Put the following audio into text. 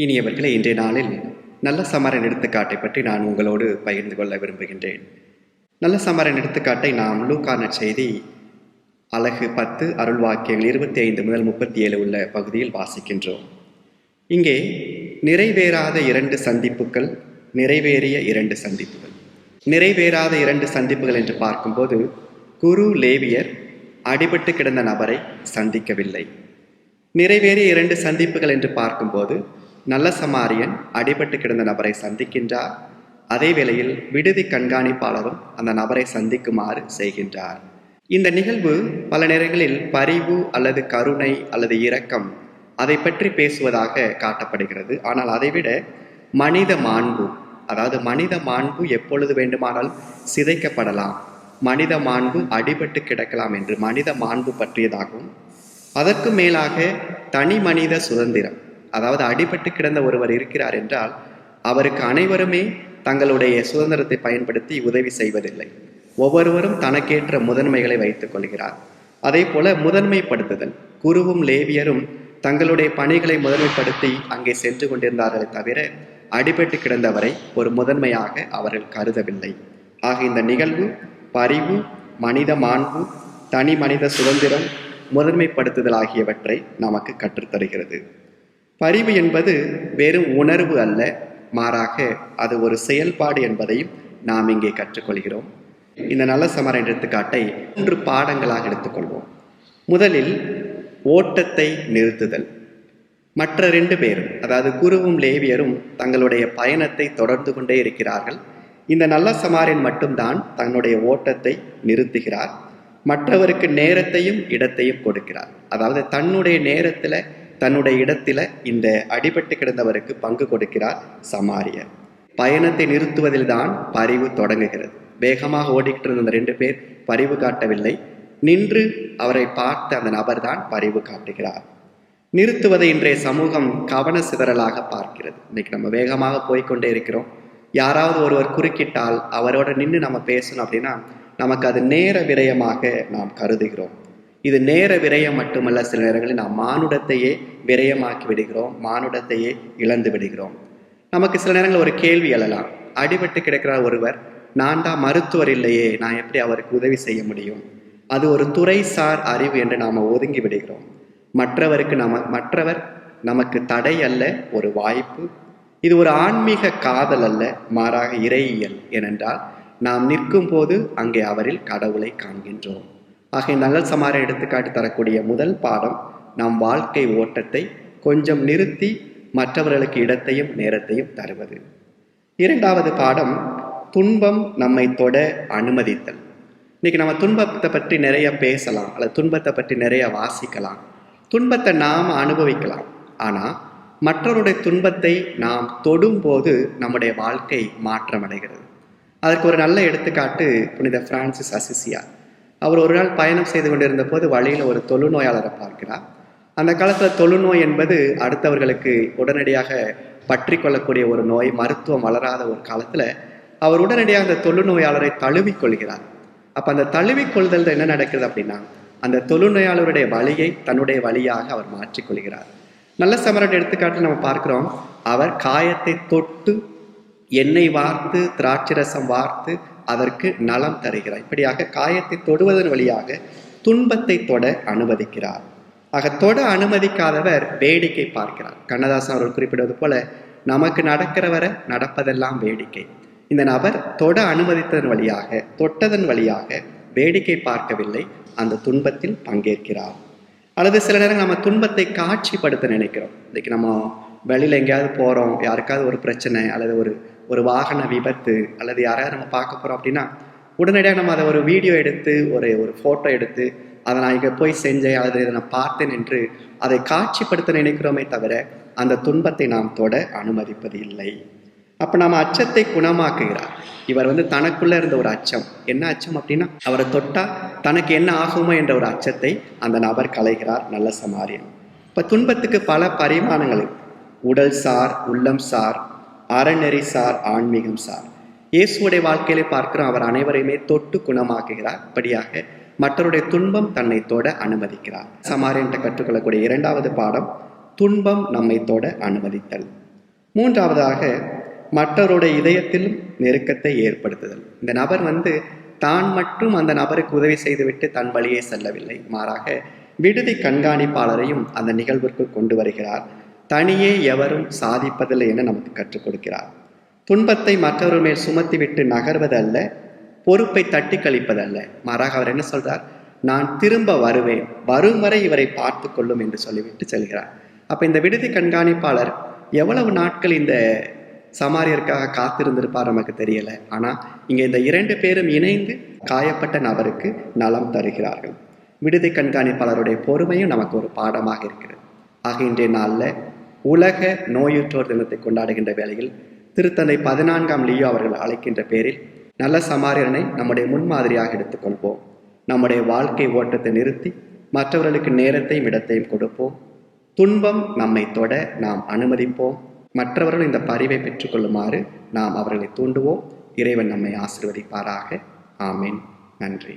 இனியவர்களே, இன்றைய நாளில் நல்ல சமாரியன் எடுத்துக்காட்டை பற்றி நான் உங்களோடு பகிர்ந்து கொள்ள விரும்புகின்றேன். நல்ல சமாரியன் எடுத்துக்காட்டை நாம் லூக்கா நற்செய்தி அலகு 10 அருள்வாக்கியங்கள் 25 முதல் 37 உள்ள பகுதியில் வாசிக்கின்றோம். இங்கே நிறைவேறாத 2 சந்திப்புகள், நிறைவேறிய 2 சந்திப்புகள். நிறைவேறாத 2 சந்திப்புகள் என்று பார்க்கும்போது, குரு லேவியர் அடிபட்டு கிடந்த நபரை சந்திக்கவில்லை. நிறைவேறிய 2 சந்திப்புகள் என்று பார்க்கும்போது, நல்ல சமாரியன் அடிபட்டு கிடந்த நபரை சந்திக்கின்றார். அதே வேளையில் விடுதி கண்காணிப்பாளரும் அந்த நபரை சந்திக்குமாறு செய்கின்றார். இந்த நிகழ்வு பல நேரங்களில் பரிவு அல்லது கருணை அல்லது இரக்கம் அதை பற்றி பேசுவதாக காட்டப்படுகிறது. ஆனால் அதைவிட மனித மாண்பு, அதாவது மனித மாண்பு எப்பொழுது வேண்டுமானால் சிதைக்கப்படலாம், மனித மாண்பு அடிபட்டு கிடக்கலாம் என்று மனித மாண்பு பற்றியதாகவும், அதற்கு மேலாக தனி மனித சுதந்திரம், அதாவது அடிபட்டு கிடந்த ஒருவர் இருக்கிறார் என்றால் அவருக்கு அனைவருமே தங்களுடைய சுதந்திரத்தை பயன்படுத்தி உதவி செய்வதில்லை. ஒவ்வொருவரும் தனக்கேற்ற முதன்மைகளை வைத்துக் கொள்கிறார். அதே போல முதன்மைப்படுத்துதல், குருவும் லேவியரும் தங்களுடைய பணிகளை முதன்மைப்படுத்தி அங்கே சென்று கொண்டிருந்தார்களே தவிர அடிபட்டு கிடந்தவரை ஒரு முதன்மையாக அவர்கள் கருதவில்லை. ஆக இந்த நிகழ்வு பரிவு, மனித மாண்பு, தனி மனித சுதந்திரம், முதன்மைப்படுத்துதல் ஆகியவற்றை நமக்கு கற்றுத்தருகிறது. பரிவு என்பது வெறும் உணர்வு அல்ல, மாறாக அது ஒரு செயல்பாடு என்பதையும் நாம் இங்கே கற்றுக்கொள்கிறோம். இந்த நல்ல சமாரியன் எடுத்துக்காட்டை 3 பாடங்களாக எடுத்துக்கொள்வோம். முதலில் ஓட்டத்தை நிறுத்துதல். மற்ற 2 பேரும், அதாவது குருவும் லேவியரும் தங்களுடைய பயணத்தை தொடர்ந்து கொண்டே இருக்கிறார்கள். இந்த நல்ல சமாரியன் மட்டும்தான் தன்னுடைய ஓட்டத்தை நிறுத்துகிறார். மற்றவருக்கு நேரத்தையும் இடத்தையும் கொடுக்கிறார். அதாவது தன்னுடைய நேரத்தில், தன்னுடைய இடத்துல இந்த அடிபட்டு கிடந்தவருக்கு பங்கு கொடுக்கிறார் சமாரியர். பயணத்தை நிறுத்துவதில் தான் பரிவு தொடங்குகிறது. வேகமாக ஓடிக்கிட்டு இருந்த அந்த 2 பேர் பரிவு காட்டவில்லை. நின்று அவரை பார்த்த அந்த நபர் தான் பரிவு காட்டுகிறார். நிறுத்துவதை இன்றைய சமூகம் கவன சிதறலாக பார்க்கிறது. இன்னைக்கு நம்ம வேகமாக போய்கொண்டே இருக்கிறோம். யாராவது ஒருவர் குறுக்கிட்டால் அவரோட நின்று நம்ம பேசணும் அப்படின்னா நமக்கு அது நேர விரயமாக நாம் கருதுகிறோம். இது நேர விரயம் மட்டுமல்ல, சில நேரங்களில் நாம் மானுடத்தையே விரயமாக்கி விடுகிறோம், மானுடத்தையே இழந்து விடுகிறோம். நமக்கு சில நேரங்களில் ஒரு கேள்வி எழலாம், அடிபட்டு கிடக்கிற ஒருவர், நான் தான் மருத்துவர் இல்லையே, நான் எப்படி அவருக்கு உதவி செய்ய முடியும்? அது ஒரு துறைசார் அறிவு என்று நாம் ஒதுங்கி விடுகிறோம். மற்றவர் நமக்கு தடை அல்ல, ஒரு வாய்ப்பு. இது ஒரு ஆன்மீக காதல் அல்ல, மாறாக இறையியல். ஏனென்றால் நாம் நிற்கும் போது அங்கே அவரில் கடவுளை காண்கின்றோம். ஆக இந்த நல்ல சமாரியன் எடுத்துக்காட்டு தரக்கூடிய முதல் பாடம், நம் வாழ்க்கை ஓட்டத்தை கொஞ்சம் நிறுத்தி மற்றவர்களுக்கு இடத்தையும் நேரத்தையும் தருவது. 2வது பாடம், துன்பம் நம்மை தொட அனுமதித்தல். இன்னைக்கு நம்ம துன்பத்தை பற்றி நிறைய பேசலாம், அல்லது துன்பத்தை பற்றி நிறைய வாசிக்கலாம். துன்பத்தை நாம் அனுபவிக்கலாம். ஆனால் மற்றவருடைய துன்பத்தை நாம் தொடும்போது நம்முடைய வாழ்க்கை மாற்றம் அடைகிறது. அதற்கு ஒரு நல்ல எடுத்துக்காட்டு புனித பிரான்சிஸ் அசிசியார். அவர் ஒரு நாள் பயணம் செய்து கொண்டிருந்த போது வழியில் ஒரு தொழுநோயாளரை பார்க்கிறார். அந்த காலத்தில் தொழுநோய் என்பது அடுத்தவர்களுக்கு உடனடியாக பற்றி கொள்ளக்கூடிய ஒரு நோய், மருத்துவம் வளராத ஒரு காலத்தில் அவர் உடனடியாக அந்த தொழுநோயாளரை தழுவிக்கொள்கிறார். அப்போ அந்த தழுவிக்கொள்தல் என்ன நடக்குது அப்படின்னா, அந்த தொழுநோயாளருடைய வலியை தன்னுடைய வழியாக அவர் மாற்றிக்கொள்கிறார். நல்ல சமாரியன் எடுத்துக்காட்டு நம்ம பார்க்கிறோம், அவர் காயத்தை தொட்டு எண்ணெய் வார்த்து திராட்சரசம் வார்த்து அதற்கு நலம் தருகிறார். இப்படியாக காயத்தை தொடுவதன் வழியாக துன்பத்தை தொட அனுமதிக்கிறார். ஆக தொட அனுமதிக்காதவர் வேடிக்கை பார்க்கிறார். கண்ணதாசன் அவர்கள் குறிப்பிடுவது போல, நமக்கு நடக்கிறவரை நடப்பதெல்லாம் வேடிக்கை. இந்த நபர் தொட அனுமதித்ததன் வழியாக, தொட்டதன் வழியாக வேடிக்கை பார்க்கவில்லை, அந்த துன்பத்தில் பங்கேற்கிறார். அல்லது சில நேரம் நம்ம துன்பத்தை காட்சிப்படுத்த நினைக்கிறோம். இன்னைக்கு நம்ம வெளியில் எங்கேயாவது போகிறோம், யாருக்காவது ஒரு பிரச்சனை அல்லது ஒரு வாகன விபத்து அல்லது யாராவது நம்ம பார்க்க போகிறோம் அப்படின்னா உடனடியாக நம்ம அதை ஒரு வீடியோ எடுத்து ஒரு ஃபோட்டோ எடுத்து அதை நான் இங்கே போய் செஞ்சேன் அல்லது இதை நான் பார்த்தேன் என்று அதை காட்சிப்படுத்த நினைக்கிறோமே தவிர அந்த துன்பத்தை நாம் தொட அனுமதிப்பது இல்லை. அப்போ நம்ம அச்சத்தை குணமாக்குகிறார். இவர் தனக்குள்ளே இருந்த ஒரு அச்சம், என்ன அச்சம் அப்படின்னா அவரை தொட்டால் தனக்கு என்ன ஆகுமோ என்ற ஒரு அச்சத்தை அந்த நபர் களைகிறார் நல்ல சமாரியன். இப்போ துன்பத்துக்கு பல பரிமாணங்கள், உடல் சார், உள்ளம் சார், அறநெறி சார், ஆன்மீகம் சார். இயேசுடைய வாழ்க்கையிலே பார்க்கிறோம், அவர் அனைவரையுமே தொட்டு குணமாக்குகிறார். இப்படியாக மற்றவருடைய துன்பம் தன்னை தொட அனுமதிக்கிறார். சமாரியன்ட்ட கற்றுக்கொள்ளக்கூடிய 2வது பாடம், துன்பம் நம்மை தொட அனுமதித்தல். மூன்றாவதாக, மற்றவருடைய இதயத்திலும் நெருக்கத்தை ஏற்படுத்துதல். இந்த நபர் தான் மட்டும் அந்த நபருக்கு உதவி செய்துவிட்டு தன் வழியே செல்லவில்லை, மாறாக விடுதி கண்காணிப்பாளரையும் அந்த நிகழ்விற்குள் கொண்டு வருகிறார். தனியே எவரும் சாதிப்பதில்லை என நமக்கு கற்றுக் கொடுக்கிறார். துன்பத்தை மற்றவர்கள் மேல் சுமத்திவிட்டு நகர்வதல்ல, பொறுப்பை தட்டி கழிப்பதல்ல, மாறாக அவர் என்ன சொல்றார்? நான் திரும்ப வருவேன், வரும் வரை இவரை பார்த்து கொள்ளும் என்று சொல்லிவிட்டு செல்கிறார். அப்ப இந்த விடுதி கண்காணிப்பாளர் எவ்வளவு நாட்கள் இந்த சமாரியருக்காக காத்திருந்திருப்பார் நமக்கு தெரியல. ஆனா இங்க இந்த 2 பேரும் இணைந்து காயப்பட்ட நபருக்கு நலம் தருகிறார்கள். விடுதி கண்காணிப்பாளருடைய பொறுமையும் நமக்கு ஒரு பாடமாக இருக்கிறது. ஆக இன்றைய நாள்ல உலக நோயுற்றோர் தினத்தை கொண்டாடுகின்ற வேளையில் திருத்தந்தை 14ஆம் லியோ அவர்கள் அழைக்கின்ற பேரில் நல்ல சமாரியனை நம்முடைய முன்மாதிரியாக எடுத்துக்கொள்வோம். நம்முடைய வாழ்க்கை ஓட்டத்தை நிறுத்தி மற்றவர்களுக்கு நேரத்தையும் இடத்தையும் கொடுப்போம். துன்பம் நம்மை தொட நாம் அனுமதிப்போம். மற்றவர்கள் இந்த பரிவை பெற்றுக்கொள்ளுமாறு நாம் அவர்களை தூண்டுவோம். இறைவன் நம்மை ஆசீர்வதிப்பாராக. ஆமேன். நன்றி.